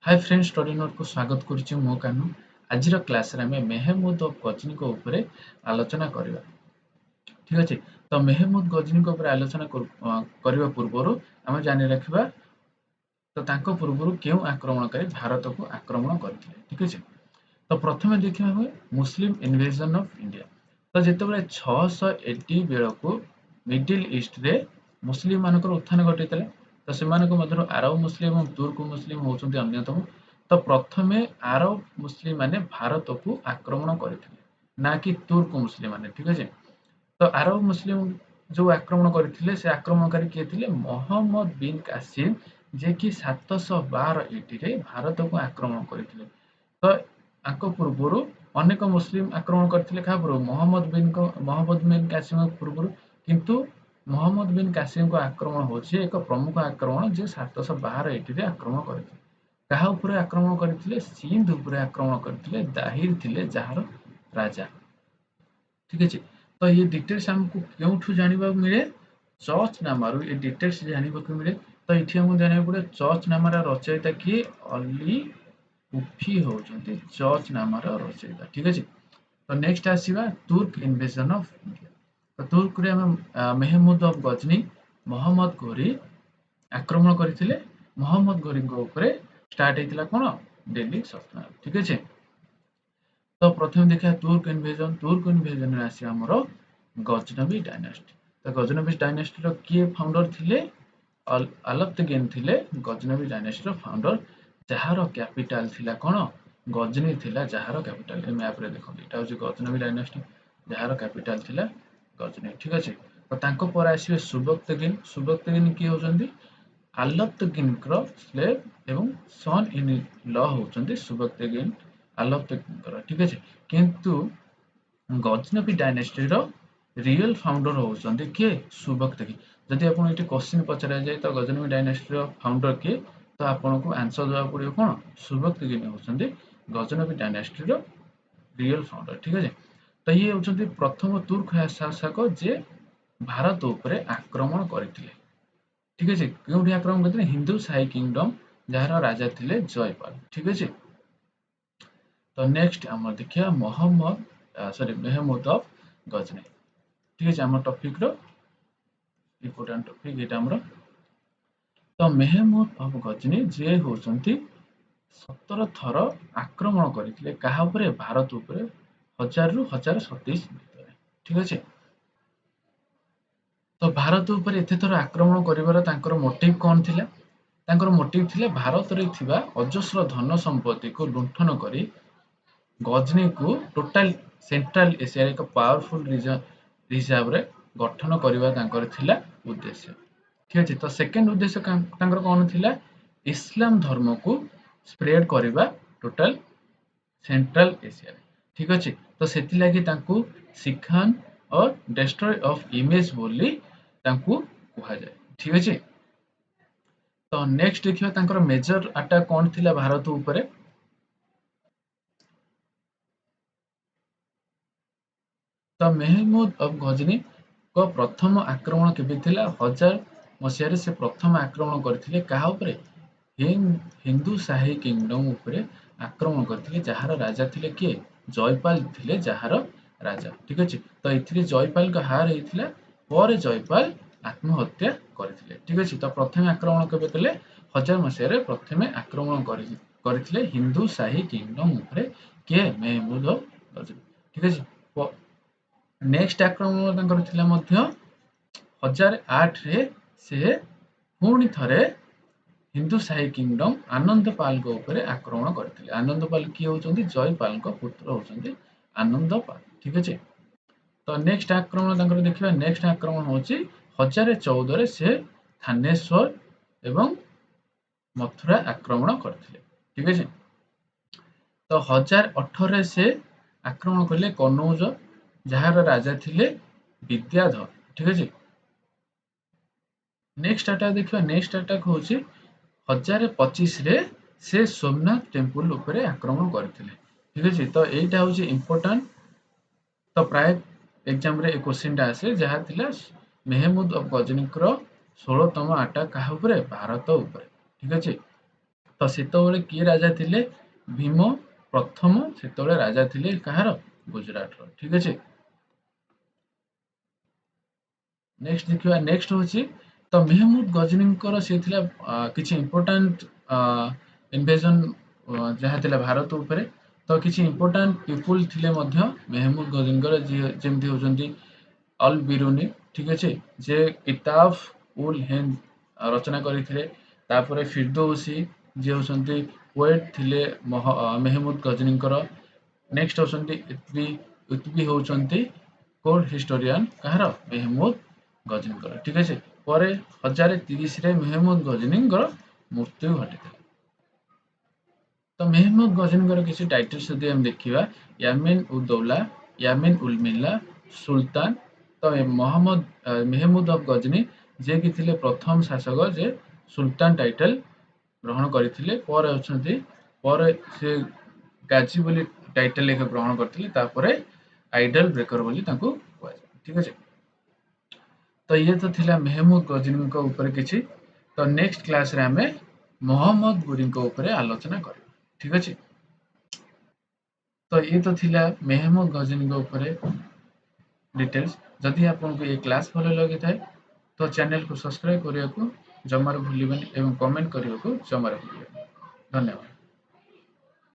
Hi friends, study note को स्वागत करुच्ची मो कानू। आज क्लास रे आमे मेहमूद ऑफ गजनी को ऊपर आलोचना करबा। ठीक अछि। तो मेहमूद गजनी को ऊपर आलोचना करबा पूर्वरु आमे जानि रखिबा तो तांको पूर्वरु केउ आक्रमणकारी भारत को आक्रमण करथिले। ठीक अछि। तो प्रथमे देखिबा हुए मुस्लिम इन्वेजन ऑफ इंडिया। तो जेतेबेले 680 बेଳ को मिडिल ईस्ट रे मुस्लिम मानकर उत्थान घटितला। तो सेमानक मध्यरु अरब मुस्लिम और तुर्क मुस्लिम होउछन्ति अन्यतम। तो प्रथमे अरब मुस्लिम माने भारत को आक्रमण करथिले, ना कि तुर्क मुस्लिम माने। ठीक अछि। तो अरब मुस्लिम जो आक्रमण करथिले से आक्रमणकारी के थिले मोहम्मद बिन कासिम, जे कि 712 एडी रे भारत को आक्रमण करथिले। तो आको पूर्वरु अनेक मुस्लिम आक्रमण करथिले का पूर्व मोहम्मद बिन कासिम पूर्वरु, किंतु मोहम्मद बिन कासिम को आक्रमण होछि एक प्रमुख आक्रमण जे 712 एडी रे आक्रमण करथिले। कहा ऊपर आक्रमण करथिले? सिंध ऊपर आक्रमण करथिले। दाहिर थिले जहार राजा। ठीक अछि। तो ये डिटेल्स हमको केउठु जानिबा मिले? चर्च नामारु ये डिटेल्स जानिबा को मिले। तो इठी हम जानिबा पड़े चर्च नामार रचयिता किए? अली कुफी होउछन्ति चर्च नामार रचयिता। ठीक अछि। तो नेक्स्ट आसीबा तुर्क इन्वेजन ऑफ इंडिया। तो तुर्क रे हम मेहमूद ऑफ गजनी मोहम्मद घोरी आक्रमण करथिले। मोहम्मद घोरी को ऊपर स्टार्ट हेतिला कोन? दिल्ली सल्तनत। ठीक अछि। तो प्रथम देखिया तुर्क इन्वेजन रे आसी हमरो गजनवी डायनेस्टी। तो गजनवी डायनेस्टी रो किए फाउंडर थिले? अलाउद्दीन थिले गजनवी डायनेस्टी रो फाउंडर, जहार कैपिटल थिला कोन? गजनी थिला जहार कैपिटल। ए मैप रे देखो, एटा होची गजनवी डायनेस्टी जहार कैपिटल थिला गजनी। ठीक अछि। तो तांको पर आसीबे सुबक्तगिन की होचंदी? अलाउद्दीन रो स्लेव एवं सन इन लॉ होचंदी सुबक्तगिन अलाउद्दीन। ठीक अछि। किंतु गजनवी डायनेस्टी रो रियल फाउंडर होचंदी के? सुबक्तगिन। जदि आपन एटी क्वेश्चन पचरा जाय तो गजनवी डायनेस्टी रो फाउंडर के, तो आपन को आंसर देबा पड़ियो कोन? सुबक्तगिन होचंदी गजनवी डायनेस्टी रो रियल फाउंडर। ठीक अछि। तो ये होचंदी प्रथम तुर्क शासक जे भारत ऊपर आक्रमण करथिले। ठीक अछि। केउठी आक्रमण करथिले? हिंदू शाही किंगडम जहार राजा थिले जयपाल। ठीक अछि। तो नेक्स्ट हम देखिया मेहमूद ऑफ गजनी। ठीक अछि। हमर टॉपिक रो इंपोर्टेंट टॉपिक एटा हमर। तो मेहमूद ऑफ गजनी जे होचंती 17 थर आक्रमण करथिले कहा ऊपर? भारत ऊपर 1000 रु 1027 भितर। ठीक अछि। तो भारत ऊपर एते थर आक्रमण करिवार तांकर मोटिव कोन थिला? तांकर मोटिव थिला भारत रे थिबा अजस्र धन संपत्ति को लुंठन करी गजनी को टोटल सेंट्रल एशिया एक पावरफुल रीजन हिसाब रे गठन करिवा तांकर थिला उद्देश्य। ठीक अछि। तो सेकंड उद्देश्य तांकर कोन थिला? इस्लाम धर्म को स्प्रेड करिवा टोटल सेंट्रल एशिया। ठीक अछि। तो सेति लागि तांकू सिखान और डिस्ट्रॉय ऑफ इमेज बोली तांकू कुहा जाय। ठीक अछि। तो नेक्स्ट देखियो तांकर मेजर अटैक कोन थिला भारत ऊपर? तो मेहमूद ऑफ गजनी को प्रथम आक्रमण केबे थिला? 1000 मसिया रे से प्रथम आक्रमण करथिले कहा ऊपर? हिंदू शाही किंगडम ऊपर आक्रमण करथिले जहार राजा थिले के? जयपाल थिले जहार राजा। ठीक अछि। तो एथिरे जयपाल का हार हेथिला पर जयपाल आत्महत्या करथिले। ठीक अछि। तो प्रथम आक्रमण केबे कले? 1000 मसिया रे प्रथमे आक्रमण करथिले हिंदू शाही किंगडम ऊपर के? मेहमूद ऑफ गजनी। ठीक अछि। नेक्स्ट आक्रमण तांकर थिला मध्य 1008 रे से पुणी थरे हिंदू शाही किंगडम आनंदपाल को ऊपर आक्रमण करथिले। आनंदपाल की होचंदी? जयपाल को पुत्र होचंदी आनंदपाल। ठीक अछि। तो नेक्स्ट आक्रमण तांकर देखिबा। नेक्स्ट आक्रमण होची 1014 रे से थानेश्वर एवं मथुरा आक्रमण करथिले। ठीक अछि। तो 1018 रे से आक्रमण करले कनौज जहार राजा थिले विद्याधर। ठीक अछि। नेक्स्ट अटैक देखिबा। नेक्स्ट अटैक होची 1025 रे से सोमनाथ टेम्पल ऊपर आक्रमण करथिले। ठीक अछि। तो एटा होची इंपोर्टेंट। तो प्राय एग्जाम रे ए क्वेश्चन आसे जहा थिला मेहमूद ऑफ गजनी रो 16तम अटैक कहा ऊपर? भारत ऊपर। ठीक अछि। ତ ସେତେବେଳେ କିଏ ରାଜା ଥିଲେ? ଭୀମ ପ୍ରଥମ ସେତେବେଳେ ରାଜା ଥିଲେ କାହାର? ଗୁଜୁରାଟର। ଠିକ ଅଛି। ନେକ୍ସଟ ଦେଖିବା, ନେକ୍ସଟ ହଉଛି ତ ମେହମୁଦ ଗଜନୀଙ୍କର ସେ ଥିଲା କିଛି ଇମ୍ପୋର୍ଟାଣ୍ଟ ଇନଭେଜନ ଯାହା ଥିଲା ଭାରତ ଉପରେ। ତ କିଛି ଇମ୍ପୋର୍ଟାଣ୍ଟ ପିପୁଲ ଥିଲେ ମଧ୍ୟ ମେହମୁଦ ଗଜନୀଙ୍କର, ଯିଏ ଯେମିତି ହଉଛନ୍ତି ଅଲ ବିରୁନି, ଠିକ ଅଛି, ଯେ କିତାବ ଉଲ ହିନ୍ଦ ରଚନା କରିଥିଲେ। ତାପରେ ଫିରଦୌସି ଯିଏ ହଉଛନ୍ତି ପୋଏଟ ଥିଲେ ମେହମୁଦ ଗଜନୀଙ୍କର। ନେକ୍ସଟ ହଉଛନ୍ତି ଇତବି। ଇତବି ହଉଛନ୍ତି କୋର୍ଟ ହିଷ୍ଟୋରିଆନ କାହାର? ମେହମୁଦ ଗଜନୀଙ୍କର। ଠିକ ଅଛି। ପରେ 1030ରେ ମେହମୁଦ ଗଜନୀଙ୍କର ମୃତ୍ୟୁ ଘଟିଥିଲା। ତ ମେହମୁଦ ଗଜନୀଙ୍କର କିଛି ଟାଇଟଲ୍ସ ଯଦି ଆମେ ଦେଖିବା, ୟାମିନ ଉଦ ଦୌଲା, ୟାମିନ ଉଲ ମିଲ୍ଲା, ସୁଲତାନ। ତ ମେହମୁଦ ଅଫ ଗଜନୀ ଯିଏକି ଥିଲେ ପ୍ରଥମ ଶାସକ ଯେ ସୁଲତାନ ଟାଇଟଲ ଗ୍ରହଣ କରିଥିଲେ। ପରେ ସେ ଗାଜି ବୋଲି ଟାଇଟଲ ଏକ ଗ୍ରହଣ କରିଥିଲେ। ତାପରେ ଆଇଡଲ ବ୍ରେକର ବୋଲି ତାଙ୍କୁ କୁହାଯାଏ। ଠିକ ଅଛି। ତ ଇଏ ତ ଥିଲା ମେହମୁଦ ଗଜନୀଙ୍କ ଉପରେ କିଛି। ତ ନେକ୍ସଟ କ୍ଲାସରେ ଆମେ ମହମ୍ମଦ ଗୁରିଙ୍କ ଉପରେ ଆଲୋଚନା କରିବା। ଠିକ ଅଛି। ତ ଇଏ ତ ଥିଲା ମେହମୁଦ ଗଜନୀଙ୍କ ଉପରେ ଡିଟେଲ୍ସ। ଯଦି ଆପଣଙ୍କୁ ଏ କ୍ଲାସ୍ ଭଲ ଲାଗିଥାଏ ତ ଚ୍ୟାନେଲକୁ ସବସ୍କ୍ରାଇବ କରିବାକୁ ଜମାରୁ ଭୁଲିବେନି ଏବଂ କମେଣ୍ଟ କରିବାକୁ ଜମାରୁ ଭୁଲିବେନି। ଧନ୍ୟବାଦ।